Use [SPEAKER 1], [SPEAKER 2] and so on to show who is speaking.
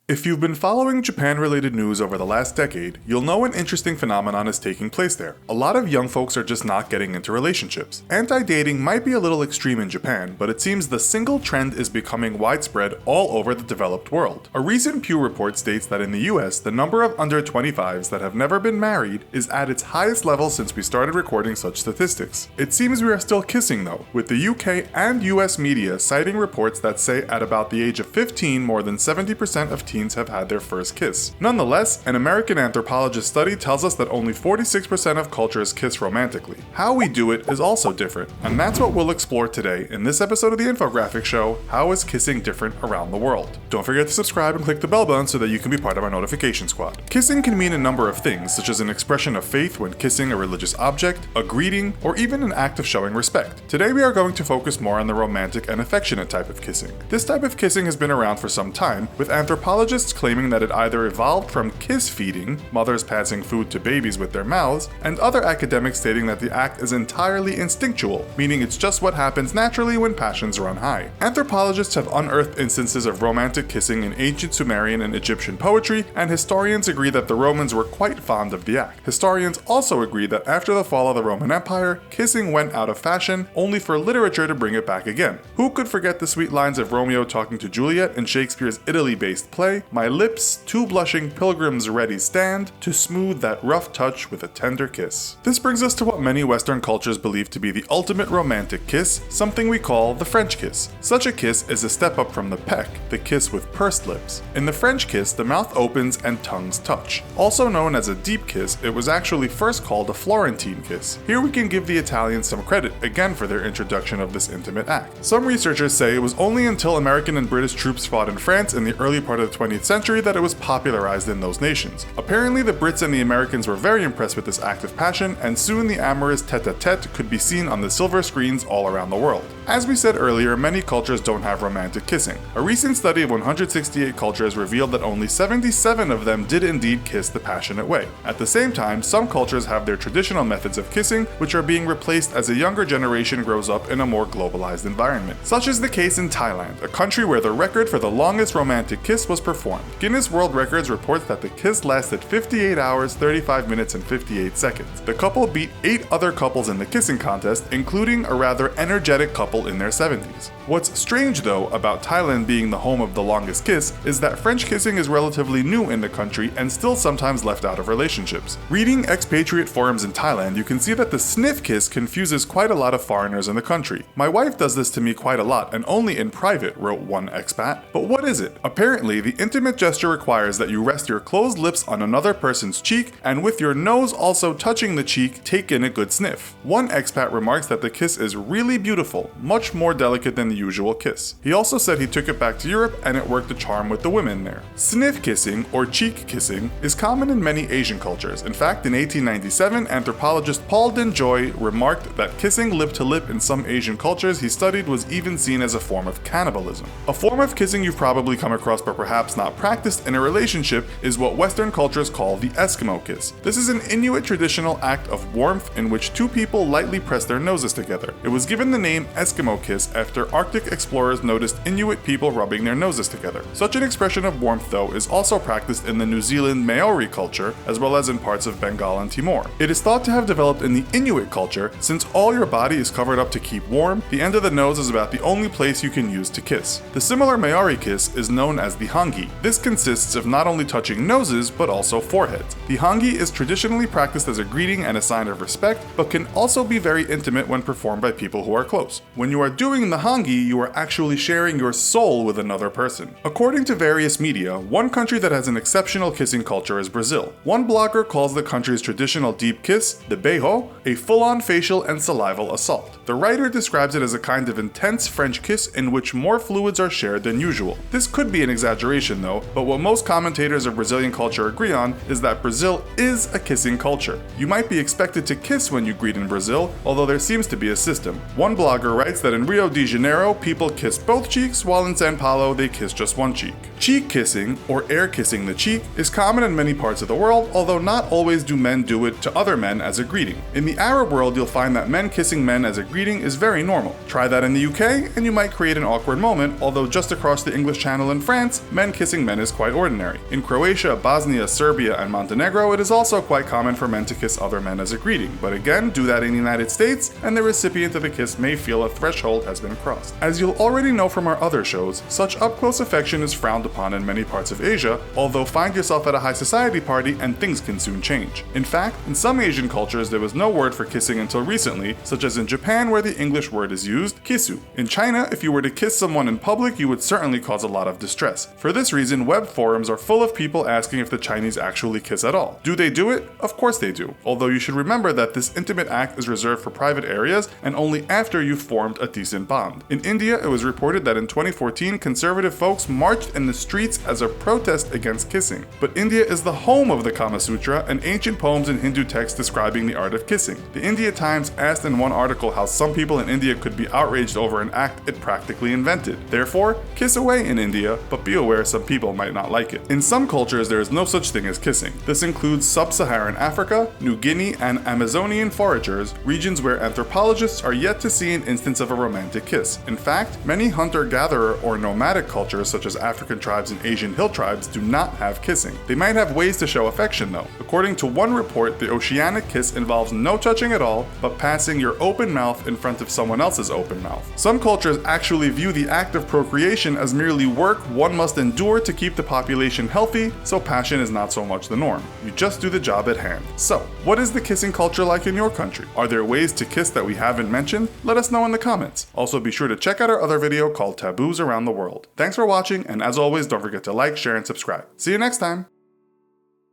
[SPEAKER 1] If you've been following Japan-related news over the last decade, you'll know an interesting phenomenon is taking place there. A lot of young folks are just not getting into relationships. Anti-dating might be a little extreme in Japan, but it seems the single trend is becoming widespread all over the developed world. A recent Pew report states that in the US, the number of under 25s that have never been married is at its highest level since we started recording such statistics. It seems we are still kissing though, with the UK and US media citing reports that say at about the age of 15, more than 70% of teens have had their first kiss. Nonetheless, an American anthropologist study tells us that only 46% of cultures kiss romantically. How we do it is also different, and that's what we'll explore today in this episode of the Infographics show, How is Kissing Different Around the World? Don't forget to subscribe and click the bell button so that you can be part of our notification squad. Kissing can mean a number of things, such as an expression of faith when kissing a religious object, a greeting, or even an act of showing respect. Today we are going to focus more on the romantic and affectionate type of kissing. This type of kissing has been around for some time, with anthropologists claiming that it either evolved from kiss feeding, mothers passing food to babies with their mouths, and other academics stating that the act is entirely instinctual, meaning it's just what happens naturally when passions run high. Anthropologists have unearthed instances of romantic kissing in ancient Sumerian and Egyptian poetry, and historians agree that the Romans were quite fond of the act. Historians also agree that after the fall of the Roman Empire, kissing went out of fashion, only for literature to bring it back again. Who could forget the sweet lines of Romeo talking to Juliet in Shakespeare's Italy-based play, "My lips, two blushing pilgrims ready stand, to smooth that rough touch with a tender kiss." This brings us to what many Western cultures believe to be the ultimate romantic kiss, something we call the French kiss. Such a kiss is a step up from the peck, the kiss with pursed lips. In the French kiss, the mouth opens and tongues touch. Also known as a deep kiss, it was actually first called a Florentine kiss. Here we can give the Italians some credit, again for their introduction of this intimate act. Some researchers say it was only until American and British troops fought in France in the early part of the 20th century that it was popularized in those nations. Apparently the Brits and the Americans were very impressed with this act of passion, and soon the amorous tete-a-tete could be seen on the silver screens all around the world. As we said earlier, many cultures don't have romantic kissing. A recent study of 168 cultures revealed that only 77 of them did indeed kiss the passionate way. At the same time, some cultures have their traditional methods of kissing, which are being replaced as a younger generation grows up in a more globalized environment. Such is the case in Thailand, a country where the record for the longest romantic kiss was performed. Guinness World Records reports that the kiss lasted 58 hours, 35 minutes, and 58 seconds. The couple beat 8 other couples in the kissing contest, including a rather energetic couple in their 70s. What's strange though about Thailand being the home of the longest kiss is that French kissing is relatively new in the country and still sometimes left out of relationships. Reading expatriate forums in Thailand, you can see that the sniff kiss confuses quite a lot of foreigners in the country. "My wife does this to me quite a lot and only in private," wrote one expat. But what is it? Apparently, the intimate gesture requires that you rest your closed lips on another person's cheek and with your nose also touching the cheek, take in a good sniff. One expat remarks that the kiss is really beautiful, much more delicate than the usual kiss. He also said he took it back to Europe and it worked a charm with the women there. Sniff kissing, or cheek kissing, is common in many Asian cultures. In fact, in 1897, anthropologist Paul Denjoy remarked that kissing lip to lip in some Asian cultures he studied was even seen as a form of cannibalism. A form of kissing you've probably come across but perhaps not practiced in a relationship is what Western cultures call the Eskimo kiss. This is an Inuit traditional act of warmth in which two people lightly press their noses together. It was given the name Eskimo kiss after Arctic explorers noticed Inuit people rubbing their noses together. Such an expression of warmth though is also practiced in the New Zealand Maori culture as well as in parts of Bengal and Timor. It is thought to have developed in the Inuit culture since all your body is covered up to keep warm, the end of the nose is about the only place you can use to kiss. The similar Maori kiss is known as the hangi. This consists of not only touching noses but also foreheads. The hangi is traditionally practiced as a greeting and a sign of respect, but can also be very intimate when performed by people who are close. When you are doing the hangi, you are actually sharing your soul with another person. According to various media, one country that has an exceptional kissing culture is Brazil. One blogger calls the country's traditional deep kiss, the beijo, a full-on facial and salival assault. The writer describes it as a kind of intense French kiss in which more fluids are shared than usual. This could be an exaggeration though, but what most commentators of Brazilian culture agree on is that Brazil is a kissing culture. You might be expected to kiss when you greet in Brazil, although there seems to be a system. One blogger writes that in Rio de Janeiro, Janeiro, people kiss both cheeks, while in Sao Paulo, they kiss just one cheek. Cheek kissing, or air kissing the cheek, is common in many parts of the world, although not always do men do it to other men as a greeting. In the Arab world, you'll find that men kissing men as a greeting is very normal. Try that in the UK, and you might create an awkward moment, although just across the English Channel in France, men kissing men is quite ordinary. In Croatia, Bosnia, Serbia, and Montenegro, it is also quite common for men to kiss other men as a greeting, but again, do that in the United States, and the recipient of the kiss may feel a threshold has been crossed. As you'll already know from our other shows, such up-close affection is frowned upon in many parts of Asia, although find yourself at a high society party and things can soon change. In fact, in some Asian cultures there was no word for kissing until recently, such as in Japan where the English word is used, kisu. In China, if you were to kiss someone in public, you would certainly cause a lot of distress. For this reason, web forums are full of people asking if the Chinese actually kiss at all. Do they do it? Of course they do, although you should remember that this intimate act is reserved for private areas and only after you've formed a decent bond. In India, it was reported that in 2014, conservative folks marched in the streets as a protest against kissing. But India is the home of the Kama Sutra and ancient poems in Hindu texts describing the art of kissing. The India Times asked in one article how some people in India could be outraged over an act it practically invented. Therefore, kiss away in India, but be aware some people might not like it. In some cultures, there is no such thing as kissing. This includes sub-Saharan Africa, New Guinea, and Amazonian foragers, regions where anthropologists are yet to see an instance of a romantic kiss. In fact, many hunter-gatherer or nomadic cultures such as African tribes and Asian hill tribes do not have kissing. They might have ways to show affection though. According to one report, the oceanic kiss involves no touching at all, but passing your open mouth in front of someone else's open mouth. Some cultures actually view the act of procreation as merely work one must endure to keep the population healthy, so passion is not so much the norm. You just do the job at hand. So, what is the kissing culture like in your country? Are there ways to kiss that we haven't mentioned? Let us know in the comments. Also, be sure to check out our other video called Taboos Around the World. Thanks for watching, and as always, don't forget to like, share, and subscribe. See you next time!